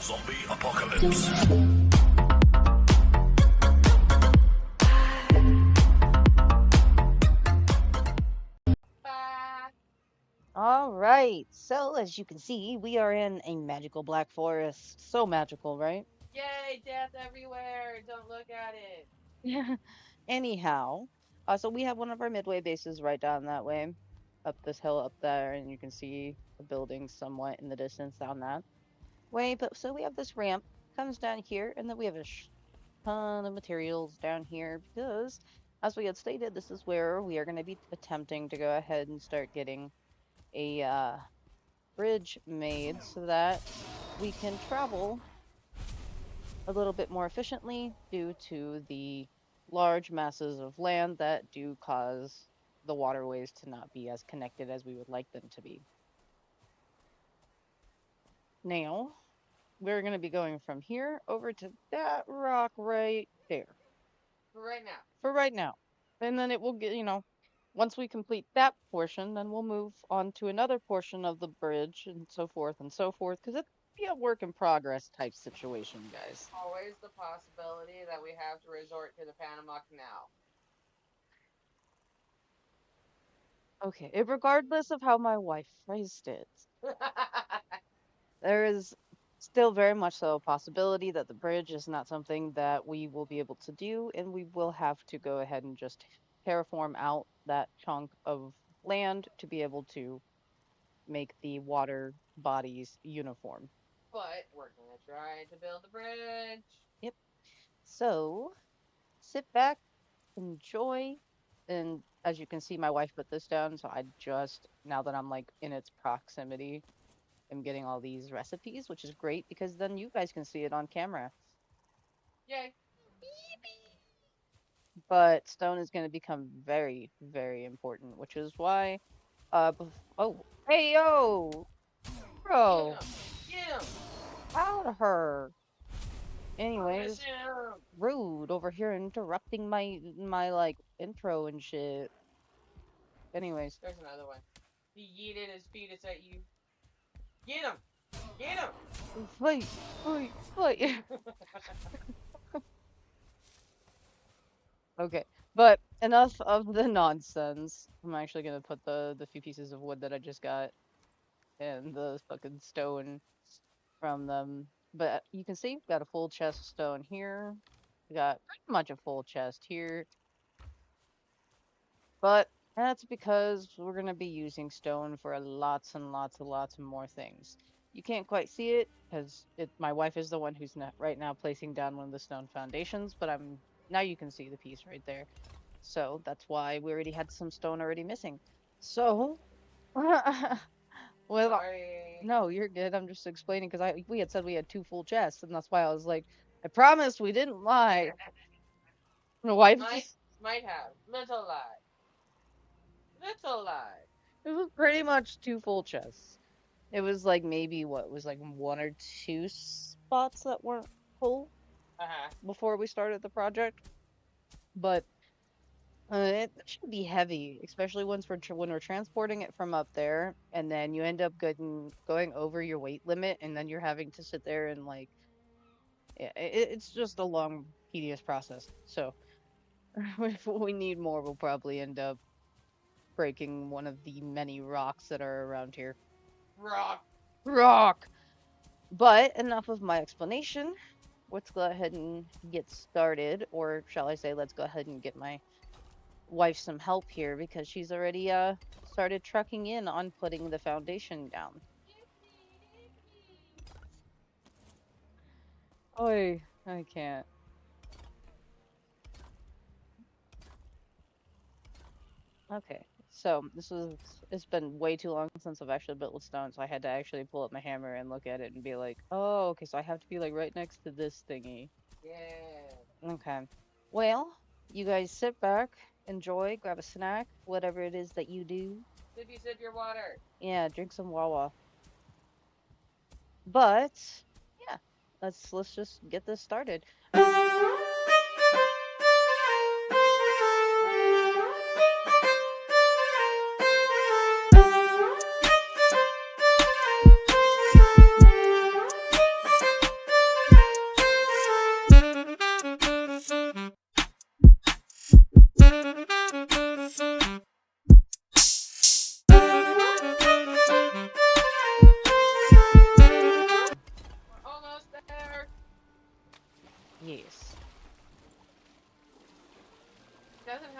Zombie apocalypse. All right, so as you can see, we are in a magical black forest. So magical, right? Yay, death everywhere. Don't look at it. Yeah. Anyhow, so we have one of our midway bases right down that way, up this hill up there, and you can see the buildings somewhat in the distance down that way. But so we have this ramp comes down here, and then we have a ton of materials down here because, as we had stated, this is where we are going to be attempting to go ahead and start getting a bridge made so that we can travel a little bit more efficiently due to the large masses of land that do cause the waterways to not be as connected as we would like them to be. Now, we're going to be going from here over to that rock right there For right now. for right now. And then it will get, once we complete that portion, then we'll move on to another portion of the bridge and so forth, because it'd be a work in progress type situation, guys. Always the possibility that we have to resort to the Panama Canal. Okay, regardless of how my wife phrased it, there is still very much so a possibility that the bridge is not something that we will be able to do, and we will have to go ahead and just terraform out that chunk of land to be able to make the water bodies uniform. But we're gonna try to build a bridge. Yep. So sit back, enjoy, and as you can see, my wife put this down, so I just, now that I'm like in its proximity, am getting all these recipes, which is great because then you guys can see it on camera. Yay. But stone is going to become very, very important, which is why, oh, hey, yo, bro, Get him. out of her. Miss Anyways, him. rude over here interrupting my like intro and shit. Anyways, There's another one. He yeeted his fetus at you. Get him. Get him. fight, fight, fight. Okay, but enough of the nonsense. I'm actually gonna put the few pieces of wood that I just got and the fucking stone from them. But you can see we've got a full chest of stone here. We got pretty much a full chest here. But that's because we're gonna be using stone for lots and lots and lots of more things. You can't quite see it because my wife is the one who's not right now placing down one of the stone foundations, but now you can see the piece right there. So that's why we already had some stone already missing. So, well, Sorry. no, you're good. I'm just explaining because we had said we had 2 full chests, and that's why I was like, I promise we didn't lie. My wife Might have. Little lie. Little lie. it was pretty much 2 full chests. It was like maybe what was like 1 or 2 spots that weren't full before we started the project, but it should be heavy, especially when we're transporting it from up there, and then you end up going over your weight limit, and then you're having to sit there and like, it's just a long, tedious process. So if we need more, we'll probably end up breaking one of the many rocks that are around here. Rock. But enough of my explanation. Let's go ahead and get started, or shall I say, let's go ahead and get my wife some help here because she's already started trucking in on putting the foundation down. Oi, I can't. Okay, so it's been way too long since I've actually built with stone, so I had to actually pull up my hammer and look at it and be like, oh, okay, so I have to be like right next to this thingy. Yeah. Okay. Well, you guys sit back, enjoy, grab a snack, whatever it is that you do. Sippy sip your water. Yeah, drink some Wawa. But yeah, let's just get this started.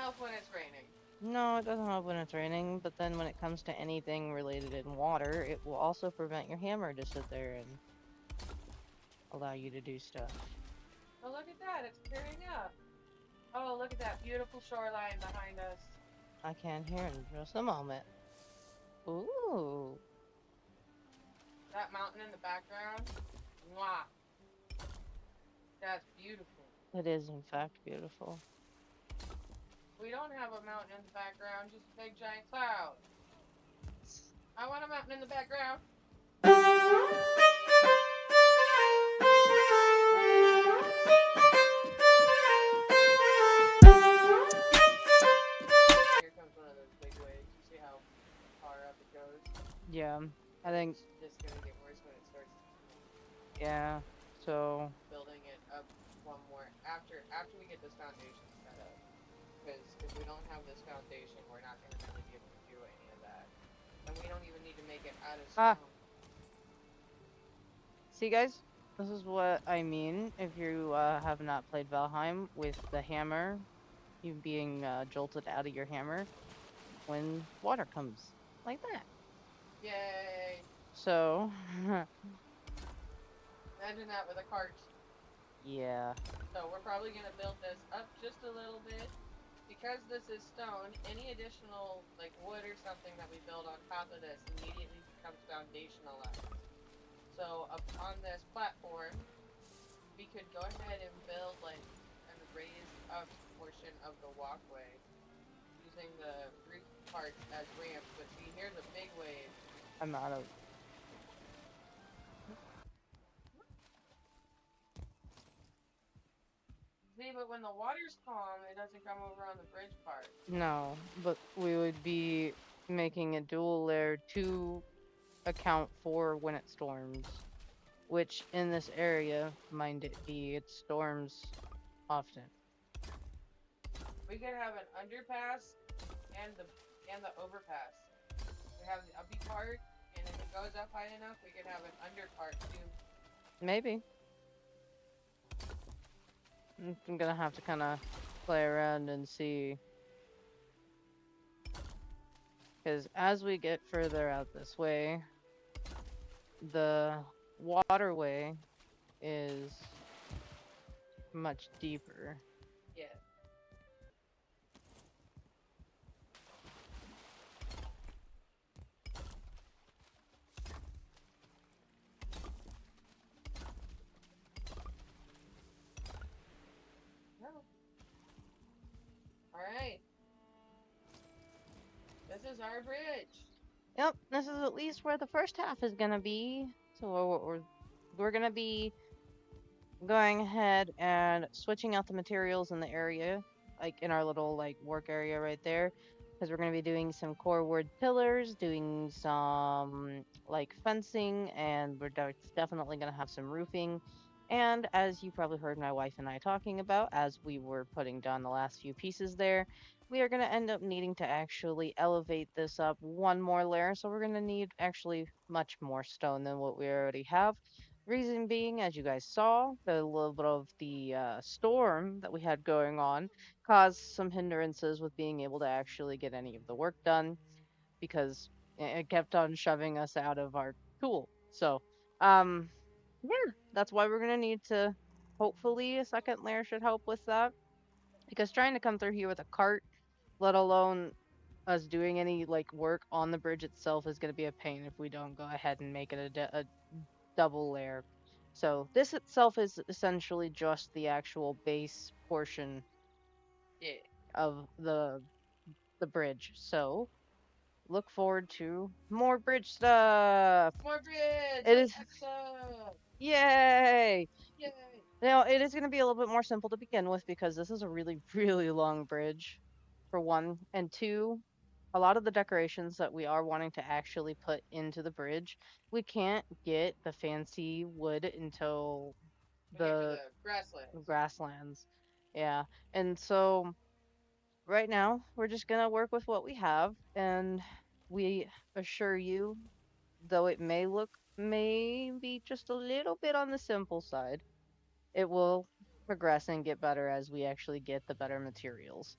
help when it's raining. No, it doesn't help when it's raining, but then when it comes to anything related in water, it will also prevent your hammer to sit there and allow you to do stuff. Oh, look at that. It's clearing up. Oh, look at that beautiful shoreline behind us. I can hear in just a moment. Ooh, That mountain in the background. Mwah. That's beautiful. it is in fact beautiful. We don't have a mountain in the background, just a big giant cloud. I want a mountain in the background. Here comes one of those big waves. You see how far up it goes? Yeah, I And think, it's just gonna get worse when it starts yeah, so, building it up one more after we get this foundation set up. Because if we don't have this foundation, we're not gonna really be able to do any of that. And we don't even need to make it out of ah, stone. see guys, this is what I mean if you have not played Valheim with the hammer, you being jolted out of your hammer when water comes, like that. Yay! So, Imagine that with a cart. yeah, So we're probably gonna build this up just a little bit. Because this is stone, any additional like wood or something that we build on top of this immediately becomes foundationalized. So up on this platform, we could go ahead and build like and raise up portion of the walkway using the roof parts as ramps. But see, here's a big wave. I'm out of, See, but when the water's calm, it doesn't come over on the bridge part. no, but we would be making a dual layer to account for when it storms, which in this area, mind it be, it storms often. We could have an underpass and the overpass. We have the uppy part, and if it goes up high enough, we could have an under part too. Maybe. I'm gonna have to kind of play around and see. Because as we get further out this way, the waterway is much deeper. Yeah. No. All right. This is our bridge. Yep, this is at least where the first half is gonna be. So we're gonna be going ahead and switching out the materials in the area, like in our little like work area right there, because we're going to be doing some core wood pillars, doing some like fencing, and definitely going to have some roofing. And as you probably heard my wife and I talking about as we were putting down the last few pieces there, we are going to end up needing to actually elevate this up one more layer. So we're going to need actually much more stone than what we already have. Reason being, as you guys saw, the little bit of the storm that we had going on caused some hindrances with being able to actually get any of the work done because it kept on shoving us out of our tool. So, yeah, that's why we're gonna need to. Hopefully, a second layer should help with that because trying to come through here with a cart, let alone us doing any like work on the bridge itself, is gonna be a pain if we don't go ahead and make it a double layer. So this itself is essentially just the actual base portion Yeah. of the bridge. So look forward to more bridge stuff. More bridge. It Let's is get some. yay. Yay. Now it is going to be a little bit more simple to begin with because this is a really really long bridge for one, and two, a lot of the decorations that we are wanting to actually put into the bridge, we can't get the fancy wood until We get to the the grasslands. grasslands. Yeah. And so right now, we're just going to work with what we have. And we assure you, though it may look maybe just a little bit on the simple side, it will progress and get better as we actually get the better materials.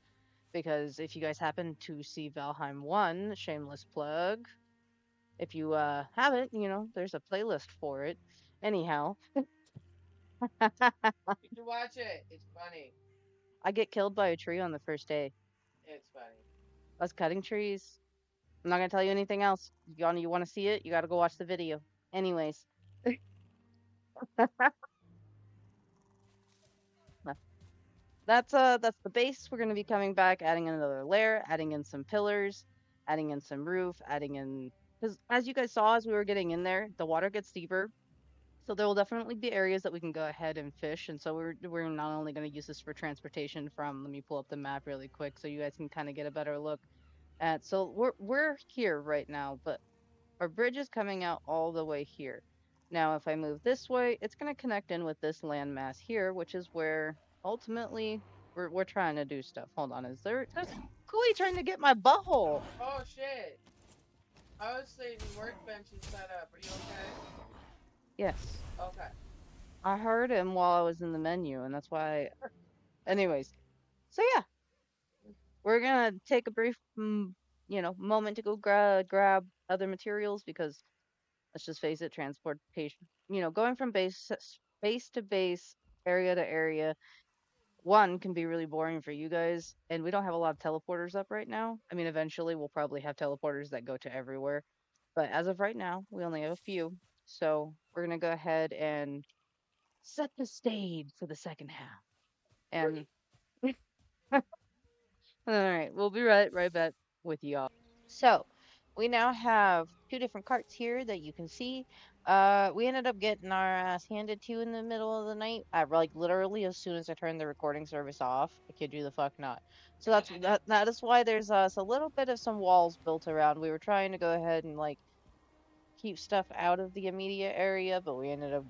because if you guys happen to see Valheim 1, shameless plug, if you haven't, there's a playlist for it. Anyhow, You should watch it. It's funny. I get killed by a tree on the first day. It's funny. I was cutting trees. I'm not gonna tell you anything else. You want to see it? You got to go watch the video. Anyways, that's the base. We're gonna be coming back, adding another layer, adding in some pillars, adding in some roof, adding in because as you guys saw as we were getting in there, the water gets deeper. So there will definitely be areas that we can go ahead and fish, and so we're not only going to use this for transportation from. Let me pull up the map really quick so you guys can kind of get a better look at. So we're here right now, but our bridge is coming out all the way here. Now, if I move this way, it's going to connect in with this landmass here, which is where ultimately we're trying to do stuff. Hold on, there's Kui trying to get my butthole? Oh shit! I was saying workbench is set up. Are you okay? Yes, Okay. I heard him while I was in the menu, and that's why. Anyways, so yeah, we're gonna take a brief, moment to go grab other materials because let's just face it, transportation, going from base to base, area to area, one can be really boring for you guys, and we don't have a lot of teleporters up right now. I mean, eventually we'll probably have teleporters that go to everywhere, but as of right now, we only have a few. So we're gonna go ahead and set the stage for the second half. And all right, we'll be right back with y'all. So we now have two different carts here that you can see. We ended up getting our ass handed to in the middle of the night. I like literally as soon as I turned the recording service off. I kid you the fuck not. So that is why there's a little bit of some walls built around. We were trying to go ahead and like keep stuff out of the immediate area, but we ended up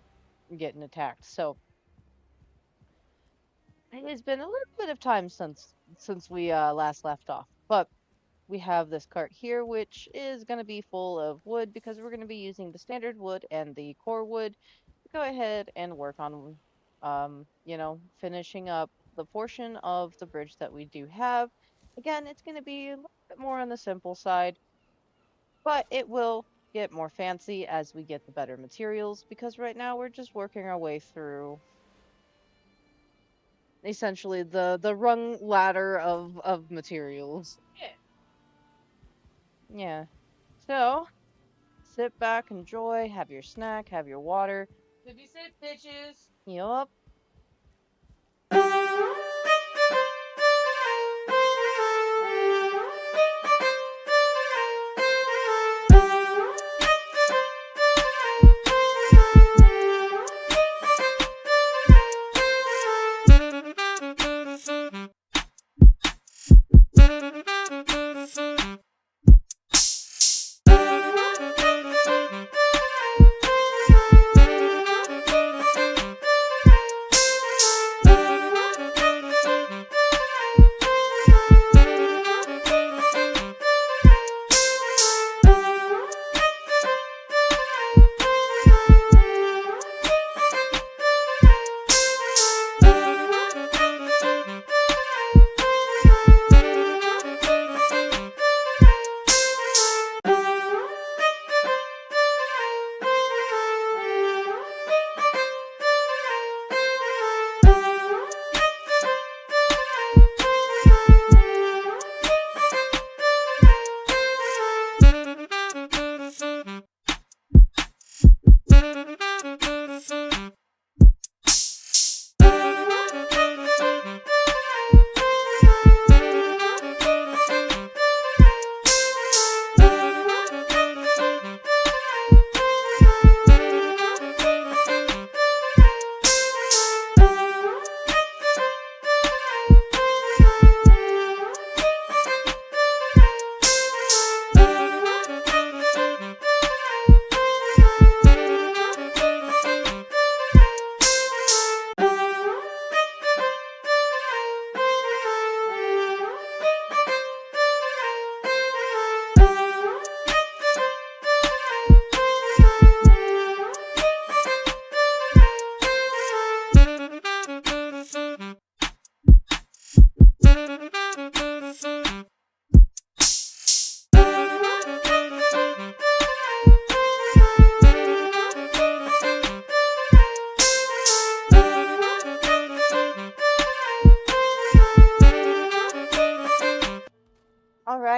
getting attacked. So it's been a little bit of time since we last left off, but we have this cart here, which is going to be full of wood because we're going to be using the standard wood and the core wood to go ahead and work on, finishing up the portion of the bridge that we do have. Again, it's going to be a little bit more on the simple side, but it will get more fancy as we get the better materials because right now we're just working our way through essentially the rung ladder of materials. Yeah. Yeah. So, sit back, enjoy, have your snack, have your water. Did you say bitches? Yup.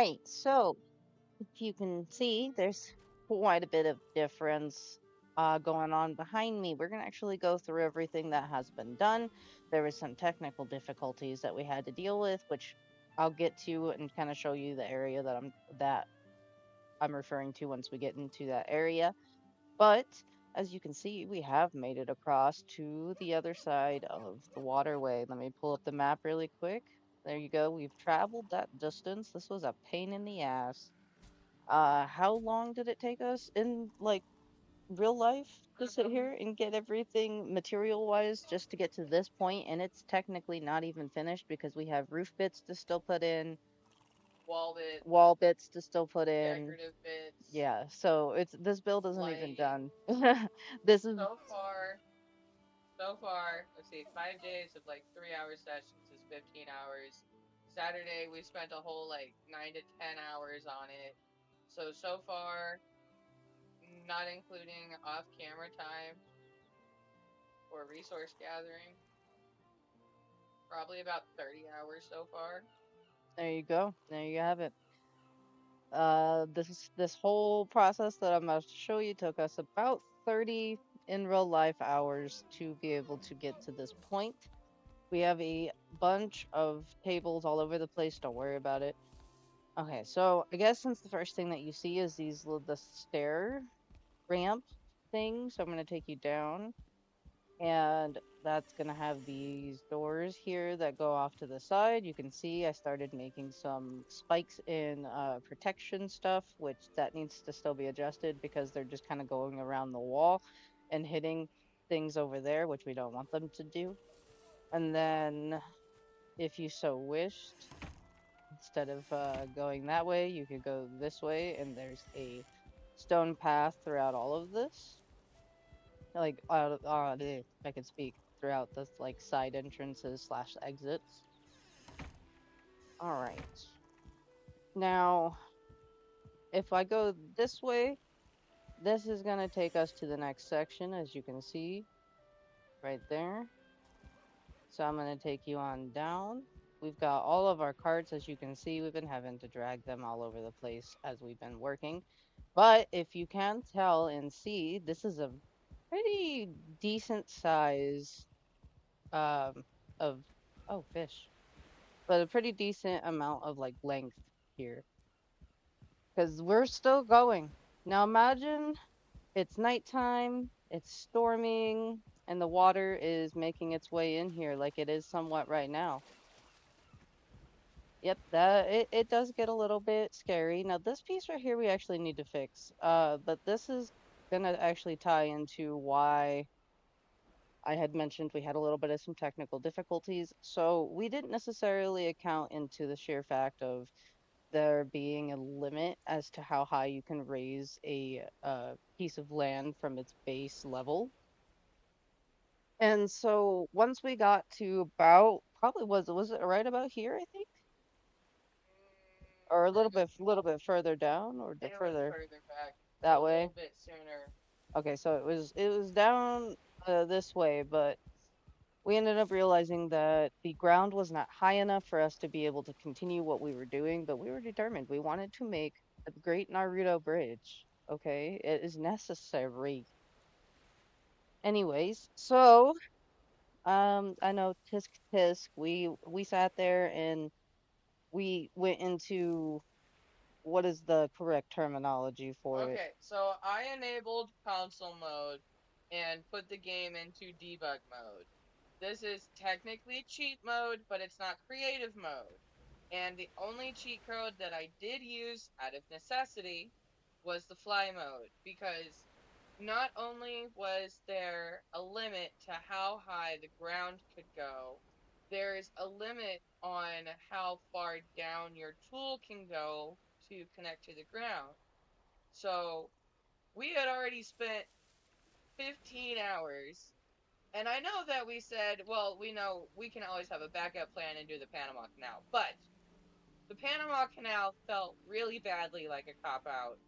right. So if you can see, there's quite a bit of difference going on behind me. We're going to actually go through everything that has been done. There was some technical difficulties that we had to deal with, which I'll get to and kind of show you the area that I'm referring to once we get into that area. But as you can see, we have made it across to the other side of the waterway. Let me pull up the map really quick. There you go. We've traveled that distance. This was a pain in the ass. How long did it take us in like real life to sit here and get everything material wise just to get to this point? And it's technically not even finished because we have roof bits to still put in, Wall bits, wall bits to still put in. decorative bits, Yeah, so it's this build isn't even lighting. done. This is So far, so far, let's see, 5 days of like 3 hour sessions is 15 hours. Saturday, we spent a whole like 9 to 10 hours on it. So far, not including off camera time or resource gathering, probably about 30 hours so far. there you go. There you have it. This whole process that I'm about to show you took us about 30 in real life hours to be able to get to this point. We have a bunch of tables all over the place. Don't worry about it. Okay, so I guess since the first thing that you see is the stair ramp thing, so I'm gonna take you down, and that's gonna have these doors here that go off to the side. You can see I started making some spikes in protection stuff, which that needs to still be adjusted because they're just kind of going around the wall and hitting things over there, which we don't want them to do. And then, if you so wished, instead of going that way, you could go this way, and there's a stone path throughout all of this. Like, if I could speak, throughout this like side entrances slash exits. All right. Now, if I go this way, this is gonna take us to the next section, as you can see right there. So I'm gonna take you on down. We've got all of our carts, as you can see. We've been having to drag them all over the place as we've been working. But if you can tell and see, this is a pretty decent size um, of, oh, fish, but a pretty decent amount of like length here because we're still going. Now imagine it's nighttime, it's storming, and the water is making its way in here like it is somewhat right now. Yep, it does get a little bit scary. Now this piece right here we actually need to fix. But this is gonna actually tie into why I had mentioned we had a little bit of some technical difficulties. So we didn't necessarily account into the sheer fact of there being a limit as to how high you can raise a piece of land from its base level. And so once we got to about probably was it right about here, I think, or a little bit further down, or the It was further further back, a that way. little bit sooner. Okay, so it was down this way, but we ended up realizing that the ground was not high enough for us to be able to continue what we were doing, but we were determined. We wanted to make a great Naruto bridge. Okay, it is necessary. Anyways, so I know tisk tisk. We sat there and we went into what is the correct terminology for it. Okay, so I enabled console mode and put the game into debug mode. This is technically cheat mode, but it's not creative mode. And the only cheat code that I did use out of necessity was the fly mode, because not only was there a limit to how high the ground could go, there's a limit on how far down your tool can go to connect to the ground. So we had already spent 15 hours. And I know that we said, well, we know we can always have a backup plan and do the Panama Canal. But the Panama Canal felt really badly like a cop out.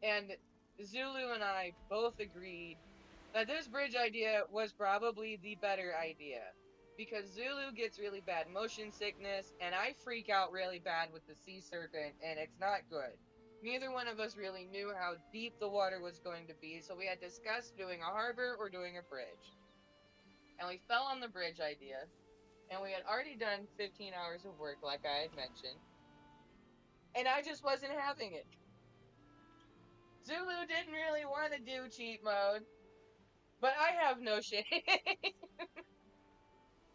And Zulu and I both agreed that this bridge idea was probably the better idea. because Zulu gets really bad motion sickness, and I freak out really bad with the sea serpent, and it's not good. Neither one of us really knew how deep the water was going to be, so we had discussed doing a harbor or doing a bridge. And we fell on the bridge idea, and we had already done 15 hours of work, like I had mentioned, and I just wasn't having it. Zulu didn't really want to do cheat mode, but I have no shame.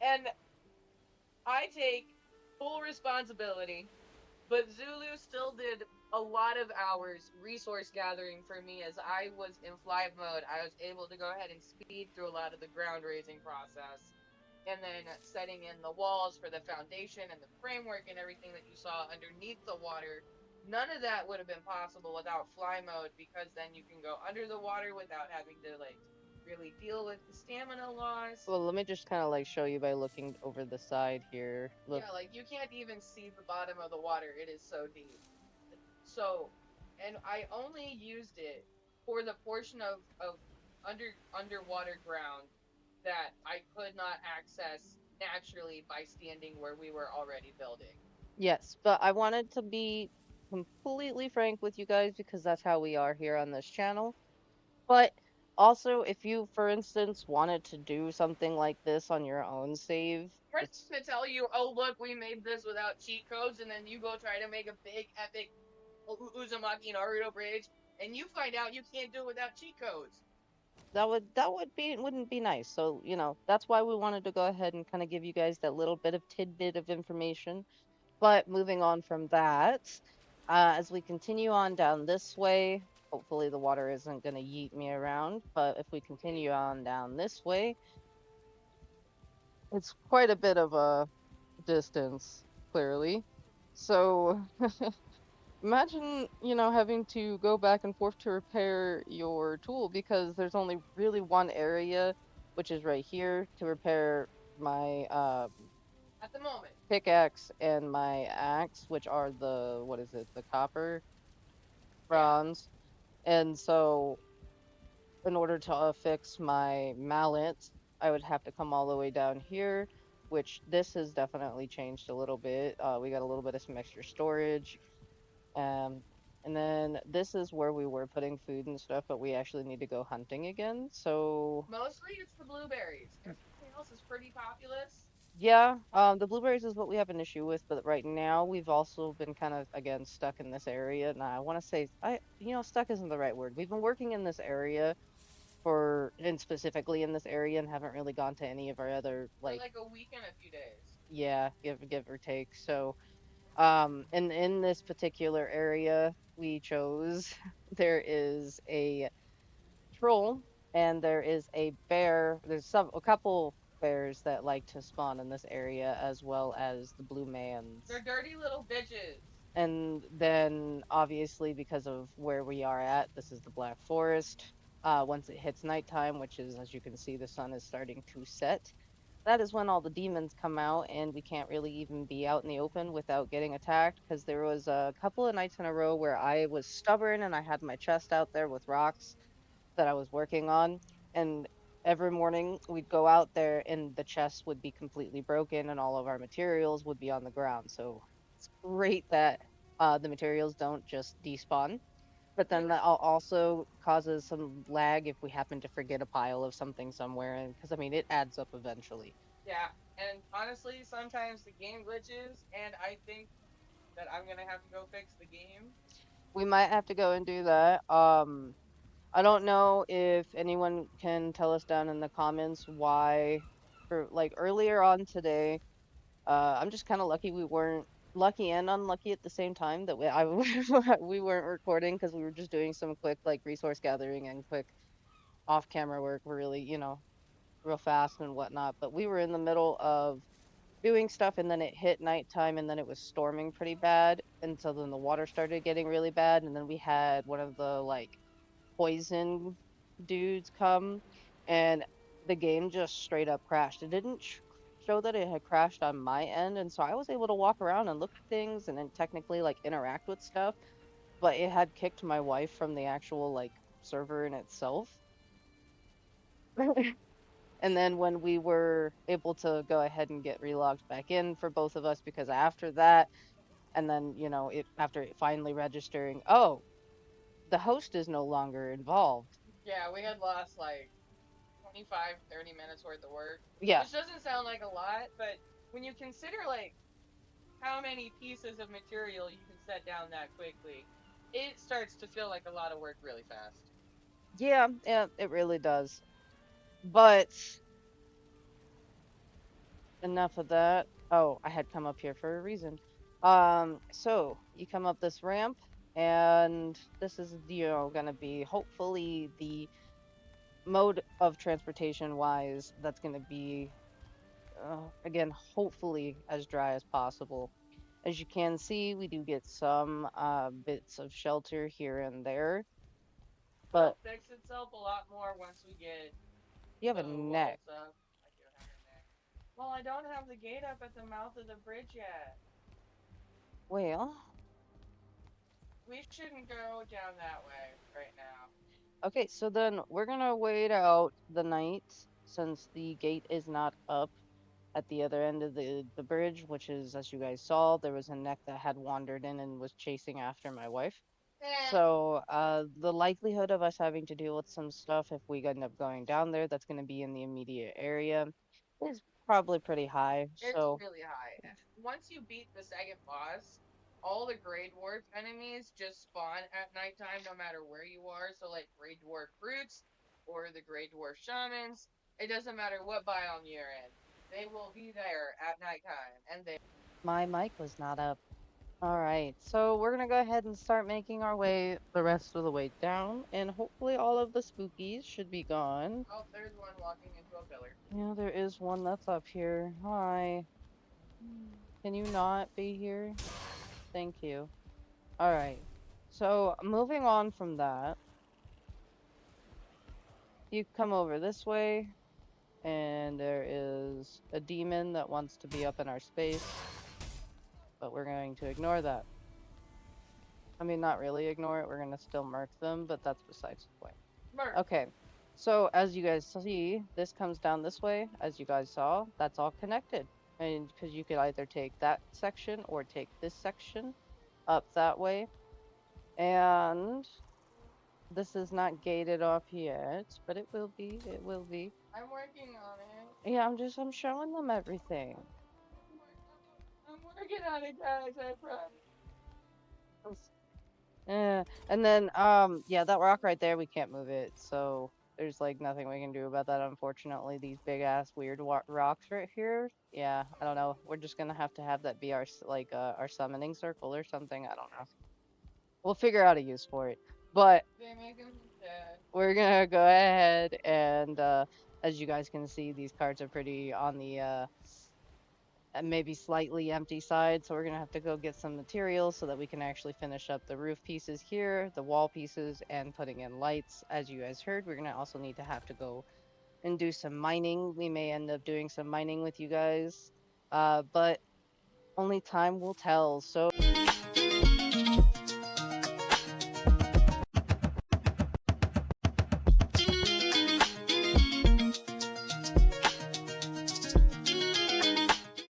And I take full responsibility. But Zulu still did a lot of hours resource gathering for me as I was in fly mode. I was able to go ahead and speed through a lot of the ground raising process and then setting in the walls for the foundation and the framework and everything that you saw underneath the water. None of that would have been possible without fly mode because then you can go under the water without having to like really deal with the stamina loss. Well, let me just kind of like show you by looking over the side here. Look, Yeah, like you can't even see the bottom of the water. It is so deep. So, and I only used it for the portion of underwater ground that I could not access naturally by standing where we were already building. yes, but I wanted to be completely frank with you guys because that's how we are here on this channel. But also, if you, for instance, wanted to do something like this on your own save, We're not it's gonna tell you, oh look, we made this without cheat codes, and then you go try to make a big epic Uzumaki Naruto bridge, and you find out you can't do it without cheat codes. that wouldn't be nice. So, that's why we wanted to go ahead and kind of give you guys that little bit of tidbit of information. But moving on from that, as we continue on down this way, hopefully the water isn't going to yeet me around. But if we continue on down this way, it's quite a bit of a distance, clearly. So imagine, having to go back and forth to repair your tool because there's only really one area, which is right here, to repair my At the moment, pickaxe and my axe, which are what is it, the copper yeah. bronze. And so, in order to fix my mallet, I would have to come all the way down here, which this has definitely changed a little bit. We got a little bit of some extra storage. Um, and then this is where we were putting food and stuff, but we actually need to go hunting again. So, Mostly it's the blueberries. Everything else is pretty populous. yeah, the blueberries is what we have an issue with, but right now we've also been kind of again stuck in this area. And I want to say, stuck isn't the right word. We've been working in this area and specifically in this area, and haven't really gone to any of our other For like, like a week and a few days. yeah, give or take. So, in this particular area we chose, there is a troll and there is a bear. There's a couple bears that like to spawn in this area, as well as the blue They're mans. dirty little bitches. And then obviously because of where we are at, this is the Black Forest. Once it hits nighttime, which is, as you can see, the sun is starting to set, that is when all the demons come out, and we can't really even be out in the open without getting attacked. Because there was a couple of nights in a row where I was stubborn and I had my chest out there with rocks that I was working on. And every morning we'd go out there and the chest would be completely broken and all of our materials would be on the ground. So it's great that the materials don't just despawn. But then that also causes some lag if we happen to forget a pile of something somewhere. And because, I mean, it adds up eventually. Yeah, and honestly, sometimes the game glitches, and I think that I'm gonna have to go fix the game. We might have to go and do that. I don't know if anyone can tell us down in the comments why, for like earlier on today, I'm just kind of lucky we weren't lucky and unlucky at the same time that we weren't recording because we were just doing some quick like resource gathering and quick off camera work. We're really, real fast and whatnot. But we were in the middle of doing stuff and then it hit nighttime and then it was storming pretty bad. And so then the water started getting really bad. And then we had one of the like poison dudes come and the game just straight up crashed. It didn't show that it had crashed on my end. And so I was able to walk around and look at things and then technically like interact with stuff. But it had kicked my wife from the actual like server in itself. And then when we were able to go ahead and get relogged back in for both of us, because after that, and then, it after it finally registering, oh, the host is no longer involved. Yeah, we had lost like 25, 30 minutes worth of work, Yeah. which doesn't sound like a lot, but when you consider like how many pieces of material you can set down that quickly, it starts to feel like a lot of work really fast. Yeah, yeah, it really does. But enough of that. Oh, I had come up here for a reason. So you come up this ramp, and this is, gonna be hopefully the mode of transportation wise that's gonna be, again, hopefully as dry as possible. As you can see, we do get some bits of shelter here and there, It'll but fix itself a lot more once we get you have a the neck. walls up. I do have a neck. Well, I don't have the gate up at the mouth of the bridge yet. Well, We shouldn't go down that way right now. okay, so then we're gonna wait out the night since the gate is not up at the other end of the bridge, which is, as you guys saw, there was a neck that had wandered in and was chasing after my wife. Eh, So, the likelihood of us having to deal with some stuff if we end up going down there that's going to be in the immediate area is probably pretty high. it's So, really high. Once you beat the second boss, all the Grey Dwarf enemies just spawn at nighttime no matter where you are. So, like Grey Dwarf Brutes or the Grey Dwarf Shamans, it doesn't matter what biome you're in, they will be there at nighttime. And they. my mic was not up. All right, so we're going to go ahead and start making our way the rest of the way down, and hopefully all of the spookies should be gone. Oh, there's one walking into a pillar. Yeah, there is one that's up here. Hi. Can you not be here? Thank you. All right. So, moving on from that, you come over this way, and there is a demon that wants to be up in our space, but we're going to ignore that. I mean, not really ignore it, we're going to still murk them, but that's besides the point. Merc. Okay, so as you guys see, this comes down this way. As you guys saw, that's all connected. And because you could either take that section or take this section up that way. And this is not gated off yet, but it will be. It will be. I'm working on it. Yeah, I'm showing them everything. I'm working on it, guys. I promise. And then yeah, that rock right there, we can't move it. So there's like nothing we can do about that, unfortunately. These big ass weird rocks right here. Yeah, I don't know. We're just gonna have to have that be our like our summoning circle or something. I don't know. We'll figure out a use for it. But They make him dead. we're gonna go ahead and as you guys can see, these cards are pretty on the maybe slightly empty side, so we're gonna have to go get some materials so that we can actually finish up the roof pieces here, the wall pieces, and putting in lights. As you guys heard, we're gonna also need to have to go and do some mining. We may end up doing some mining with you guys, but only time will tell. So